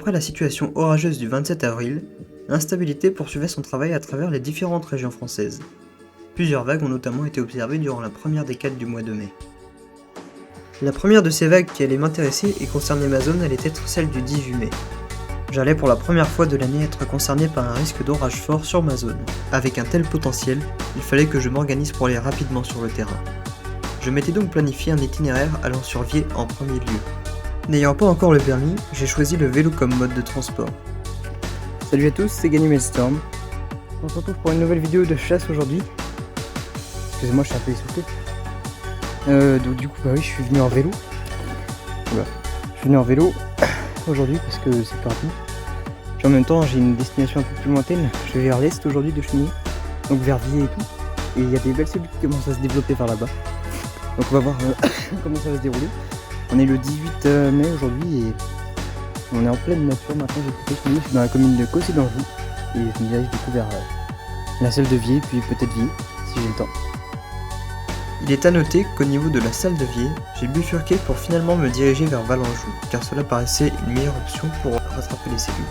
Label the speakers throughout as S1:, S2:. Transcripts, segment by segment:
S1: Après la situation orageuse du 27 avril, l'instabilité poursuivait son travail à travers les différentes régions françaises. Plusieurs vagues ont notamment été observées durant la première décade du mois de mai. La première de ces vagues qui allait m'intéresser et concerner ma zone allait être celle du 18 mai. J'allais pour la première fois de l'année être concerné par un risque d'orage fort sur ma zone. Avec un tel potentiel, il fallait que je m'organise pour aller rapidement sur le terrain. Je m'étais donc planifié un itinéraire allant sur Viers en premier lieu. N'ayant pas encore le permis, j'ai choisi le vélo comme mode de transport.
S2: Salut à tous, c'est Ganymede-Storm. On se retrouve pour une nouvelle vidéo de chasse aujourd'hui. Excusez-moi, je suis un peu essoufflé. Donc du coup, bah oui, je suis venu en vélo. Voilà. Je suis venu en vélo aujourd'hui parce que c'est plus rapide. Puis en même temps, j'ai une destination un peu plus lointaine. Je vais vers l'est aujourd'hui de Chemillé, donc vers Viers et tout. Et il y a des belles cellules qui commencent à se développer par là-bas. Donc on va voir comment ça va se dérouler. On est le 18 mai aujourd'hui et on est en pleine nature. Maintenant, j'ai quitté Chemillé, je suis dans la commune de Cossé d'Anjou et je me dirige du coup vers la salle de Viers, puis peut-être Viers si j'ai le temps.
S1: Il est à noter qu'au niveau de la salle de Viers, j'ai bifurqué pour finalement me diriger vers Valenjou, car cela paraissait une meilleure option pour rattraper les cellules.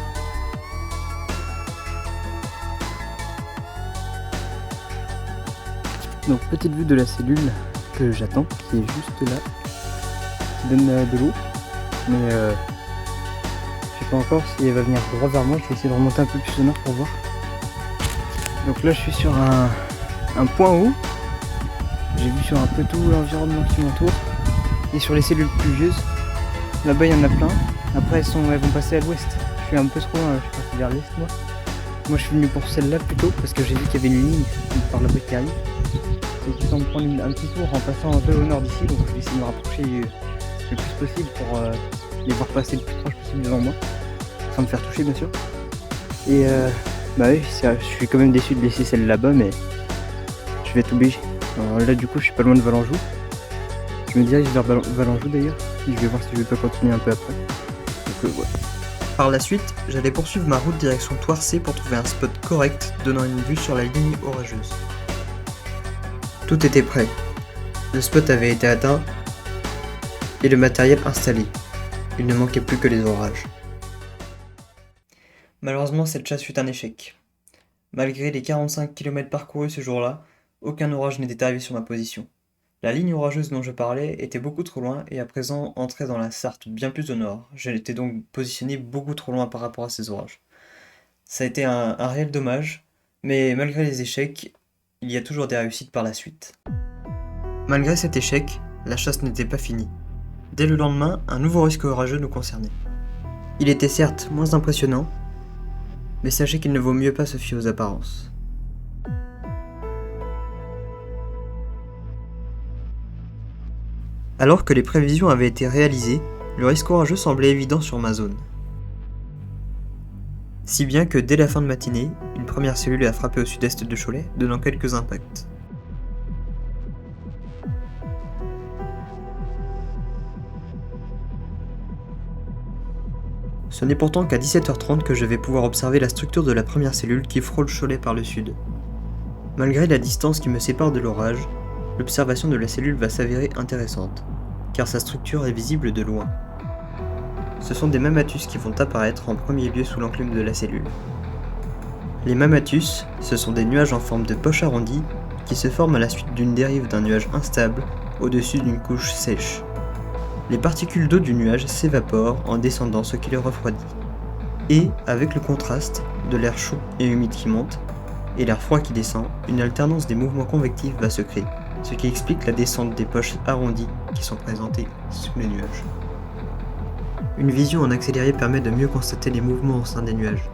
S2: Donc petite vue de la cellule que j'attends, qui est juste là, qui donne de l'eau, mais je sais pas encore si elle va venir droit vers moi. Je vais essayer de remonter un peu plus au nord pour voir. Donc là je suis sur un point haut. J'ai vu sur un peu tout l'environnement qui m'entoure et sur les cellules pluvieuses. Là-bas il y en a plein. Après elles vont passer à l'ouest. Je suis un peu trop loin, je suis parti vers l'est moi. Moi je suis venu pour celle-là plutôt parce que j'ai vu qu'il y avait une ligne par là-bas qui arrive. Et qui semble prendre un petit tour en passant un peu au nord d'ici. Donc je vais essayer de me rapprocher le plus possible pour les voir passer le plus proche possible devant moi. Sans me faire toucher bien sûr. Et bah oui, je suis quand même déçu de laisser celle là-bas, mais je vais être obligé. Alors là du coup je suis pas loin de Valenjou. Je me dirige vers Valenjou d'ailleurs. Et je vais voir si je vais pas continuer un peu après. Donc ouais.
S1: Par la suite, j'allais poursuivre ma route direction Toircé pour trouver un spot correct donnant une vue sur la ligne orageuse. Tout était prêt. Le spot avait été atteint et le matériel installé. Il ne manquait plus que les orages. Malheureusement, cette chasse fut un échec. Malgré les 45 km parcourus ce jour-là, aucun orage n'était arrivé sur ma position. La ligne orageuse dont je parlais était beaucoup trop loin et à présent entrait dans la Sarthe bien plus au nord. J'étais donc positionné beaucoup trop loin par rapport à ces orages. Ça a été un réel dommage, mais malgré les échecs, il y a toujours des réussites par la suite. Malgré cet échec, la chasse n'était pas finie. Dès le lendemain, un nouveau risque orageux nous concernait. Il était certes moins impressionnant, mais sachez qu'il ne vaut mieux pas se fier aux apparences. Alors que les prévisions avaient été réalisées, le risque orageux semblait évident sur ma zone. Si bien que dès la fin de matinée, une première cellule a frappé au sud-est de Cholet, donnant quelques impacts. Ce n'est pourtant qu'à 17h30 que je vais pouvoir observer la structure de la première cellule qui frôle Cholet par le sud. Malgré la distance qui me sépare de l'orage, l'observation de la cellule va s'avérer intéressante, car sa structure est visible de loin. Ce sont des mammatus qui vont apparaître en premier lieu sous l'enclume de la cellule. Les mammatus, ce sont des nuages en forme de poche arrondie qui se forment à la suite d'une dérive d'un nuage instable au-dessus d'une couche sèche. Les particules d'eau du nuage s'évaporent en descendant, ce qui les refroidit. Et, avec le contraste de l'air chaud et humide qui monte, et l'air froid qui descend, une alternance des mouvements convectifs va se créer, ce qui explique la descente des poches arrondies qui sont présentées sous les nuages. Une vision en accéléré permet de mieux constater les mouvements au sein des nuages.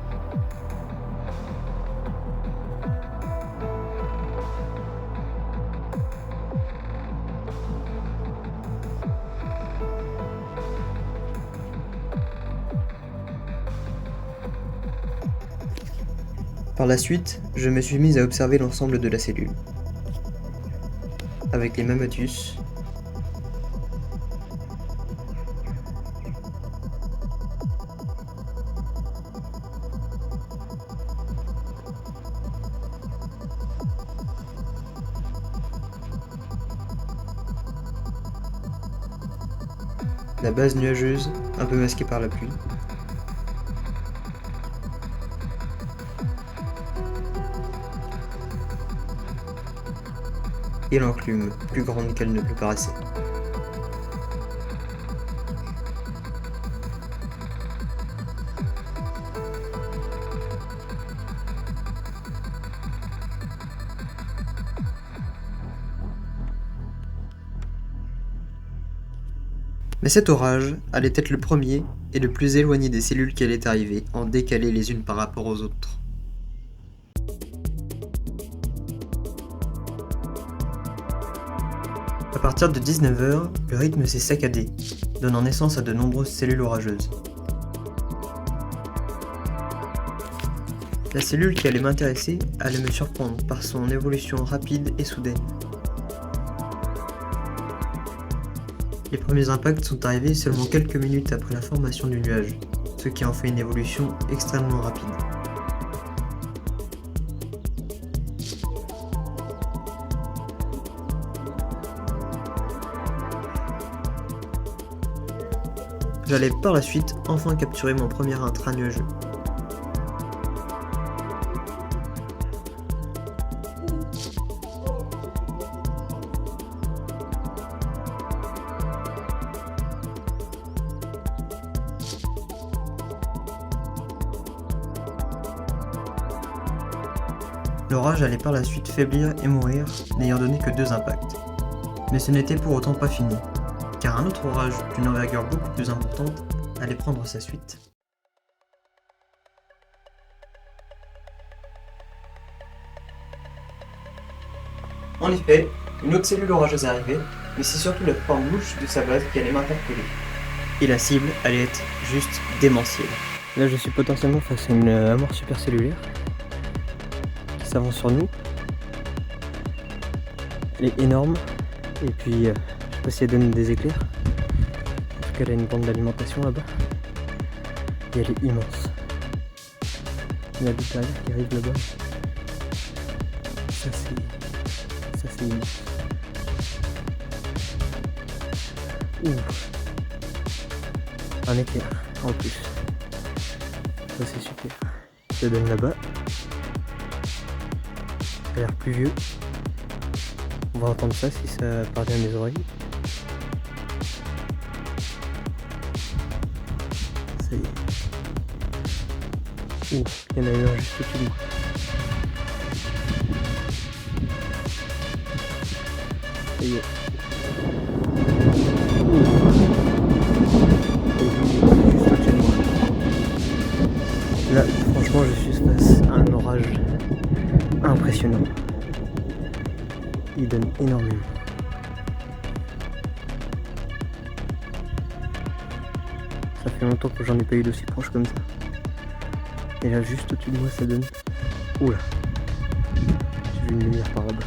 S1: Par la suite, je me suis mis à observer l'ensemble de la cellule. Avec les mammatus, la base nuageuse un peu masquée par la pluie, et l'enclume, plus grande qu'elle ne le paraissait. Mais cet orage allait être le premier et le plus éloigné des cellules qui allaient arriver, en décalé les unes par rapport aux autres. À partir de 19h, le rythme s'est saccadé, donnant naissance à de nombreuses cellules orageuses. La cellule qui allait m'intéresser allait me surprendre par son évolution rapide et soudaine. Les premiers impacts sont arrivés seulement quelques minutes après la formation du nuage, ce qui en fait une évolution extrêmement rapide. J'allais par la suite enfin capturer mon premier intra-nuageux. L'orage allait par la suite faiblir et mourir, n'ayant donné que 2 impacts. Mais ce n'était pour autant pas fini, car un autre orage d'une envergure beaucoup plus importante allait prendre sa suite. En effet, une autre cellule orageuse arrivait, mais c'est surtout la forme louche de sa base qui allait m'interpeller. Et la cible allait être juste démentielle.
S2: Là, je suis potentiellement face à une amorce supercellulaire qui s'avance sur nous. Elle est énorme, et puis je sais pas si elle donne des éclairs. En tout cas, elle a une bande d'alimentation là-bas. Et elle est immense. Il y a des derrière qui arrivent là-bas. Ça c'est immense. Ouh. Un éclair en plus. Ça c'est super. Ça donne là-bas. Ça a l'air pluvieux. On va entendre ça si ça parvient à mes oreilles. Ça y est. Ouh, il y en a eu un juste au-dessus de moi. Ça y est. Juste au-dessus de moi. Là, franchement, je suis face à un orage impressionnant. Il donne énormément. Ça fait longtemps que j'en ai pas eu d'aussi proche comme ça. Et là, juste au-dessus de moi, ça donne... Oula. J'ai vu une lumière par là-bas.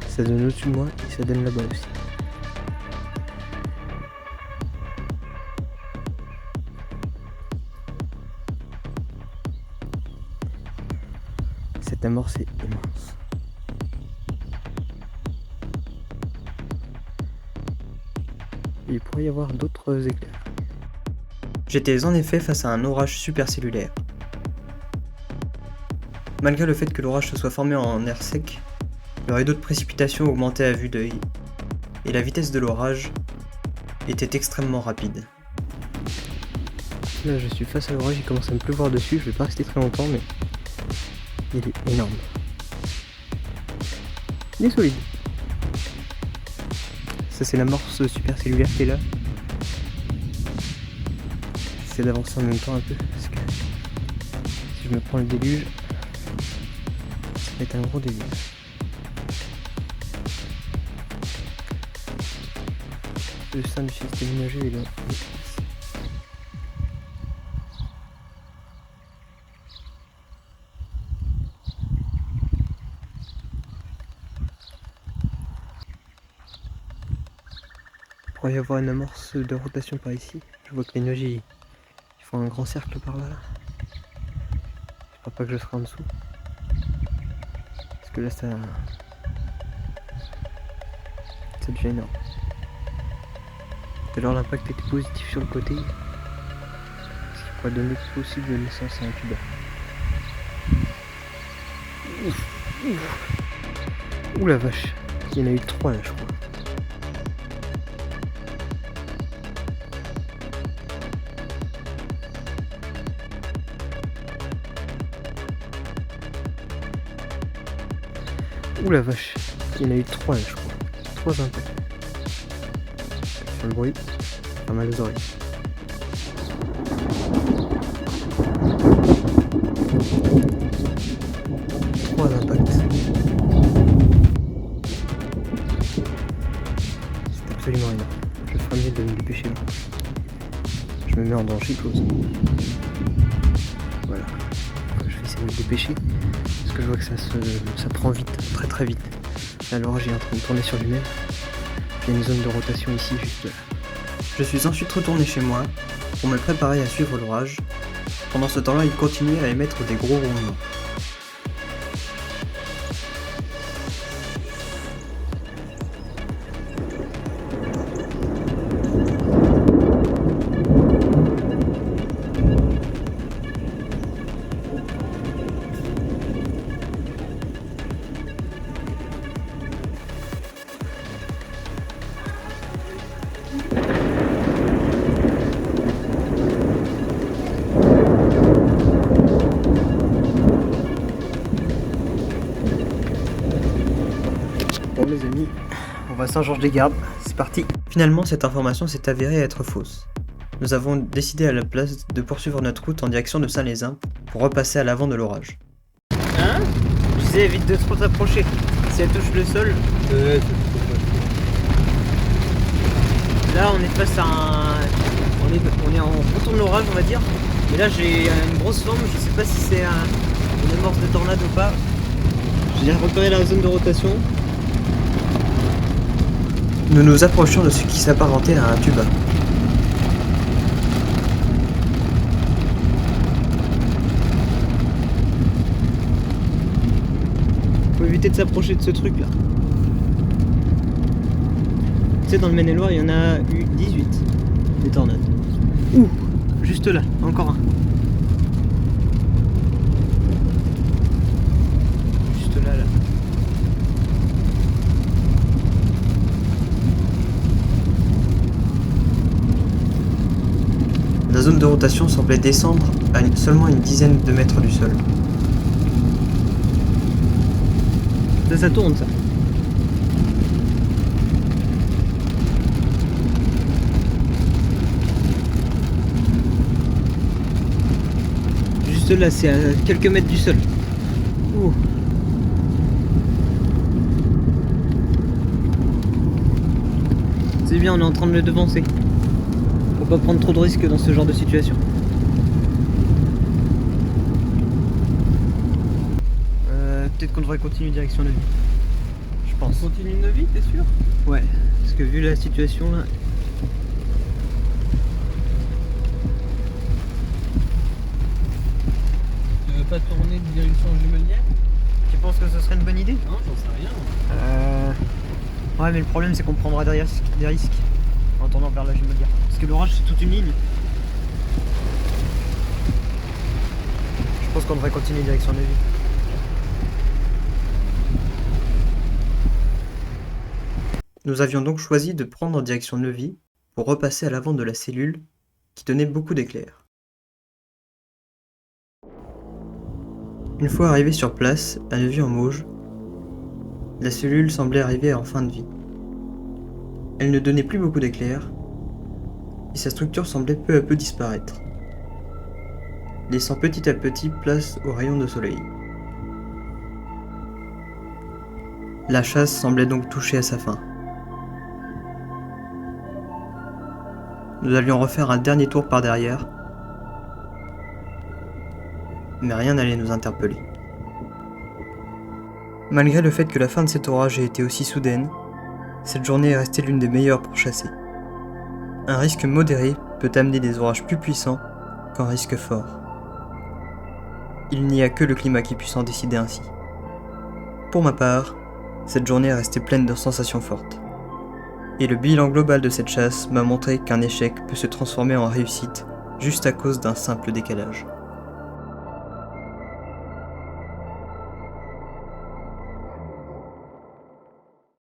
S2: Ça donne au-dessus de moi et ça donne là-bas aussi. Cette amorce est immense. Il pourrait y avoir d'autres éclairs.
S1: J'étais en effet face à un orage supercellulaire. Malgré le fait que l'orage se soit formé en air sec, le rideau de précipitation augmentait à vue d'œil, et la vitesse de l'orage était extrêmement rapide.
S2: Là je suis face à l'orage, il commence à me pleuvoir dessus, je vais pas rester très longtemps mais il est énorme. Il est solide. Ça c'est l'amorce supercellulaire qui est là. J'essaie d'avancer en même temps un peu parce que si je me prends le déluge, ça va être un gros déluge. Le sein du système imagé est là. Il pourrait y avoir une amorce de rotation par ici. Je vois que les nuages ils font un grand cercle par là. Je crois pas que je serai en dessous. Parce que là ça devient énorme. Tout à l'heure l'impact était positif sur le côté. Ce qui pourrait donner possible de naissance à un tuba. Ouh la vache, il y en a eu 3 là je crois. Ouh la vache, il y en a eu 3 là je crois. 3 impacts. Sur le bruit, pas mal aux oreilles. C'est absolument énorme. Je ferai mieux de me dépêcher. Je me mets en danger, close. Voilà. Je vais essayer de me dépêcher. Parce que je vois que ça prend vite, très très vite. Là, l'orage est en train de tourner sur lui-même. Il y a une zone de rotation ici, juste là.
S1: Je suis ensuite retourné chez moi pour me préparer à suivre l'orage. Pendant ce temps-là, il continuait à émettre des gros ronronnements.
S2: Bon les amis, on va à Saint-Georges-des-Gardes, c'est parti.
S1: Finalement, cette information s'est avérée être fausse. Nous avons décidé à la place de poursuivre notre route en direction de Saint-Lézin pour repasser à l'avant de l'orage.
S2: Hein? Tu sais, évite de trop t'approcher. Si elle touche le sol. Là, on est face à un. On est en retour de l'orage, on va dire. Mais là, j'ai une grosse forme. Je sais pas si c'est une amorce de tornade ou pas. J'ai repéré la zone de rotation.
S1: Nous nous approchions de ce qui s'apparentait à un tuba.
S2: Faut éviter de s'approcher de ce truc là. Tu sais, dans le Maine-et-Loire, il y en a eu 18 des tornades. Ouh, juste là, encore un. Juste là, là.
S1: La zone de rotation semblait descendre à seulement une dizaine de mètres du sol.
S2: Ça tourne ça. Juste là, c'est à quelques mètres du sol. Ouh. C'est bien, on est en train de le devancer. Faut pas prendre trop de risques dans ce genre de situation. Peut-être qu'on devrait continuer direction Neuvy. Je pense.
S3: On continue Neuvy, t'es sûr?
S2: Ouais, parce que vu la situation là.
S3: Tu veux pas tourner de direction Jumelière?
S2: Tu penses que ce serait une bonne idée?
S3: Non, j'en sais rien.
S2: Ouais, mais le problème c'est qu'on prendra des risques en tournant vers la Jumelière. Parce que l'orage c'est toute une ligne. Je pense qu'on devrait continuer direction Neuvy.
S1: Nous avions donc choisi de prendre en direction Neuvy pour repasser à l'avant de la cellule qui donnait beaucoup d'éclairs. Une fois arrivé sur place, à Neuvy-en-Mauges, la cellule semblait arriver en fin de vie. Elle ne donnait plus beaucoup d'éclairs et sa structure semblait peu à peu disparaître, laissant petit à petit place aux rayons de soleil. La chasse semblait donc toucher à sa fin. Nous allions refaire un dernier tour par derrière, mais rien n'allait nous interpeller. Malgré le fait que la fin de cet orage ait été aussi soudaine, cette journée est restée l'une des meilleures pour chasser. Un risque modéré peut amener des orages plus puissants qu'un risque fort. Il n'y a que le climat qui puisse en décider ainsi. Pour ma part, cette journée est restée pleine de sensations fortes. Et le bilan global de cette chasse m'a montré qu'un échec peut se transformer en réussite juste à cause d'un simple décalage.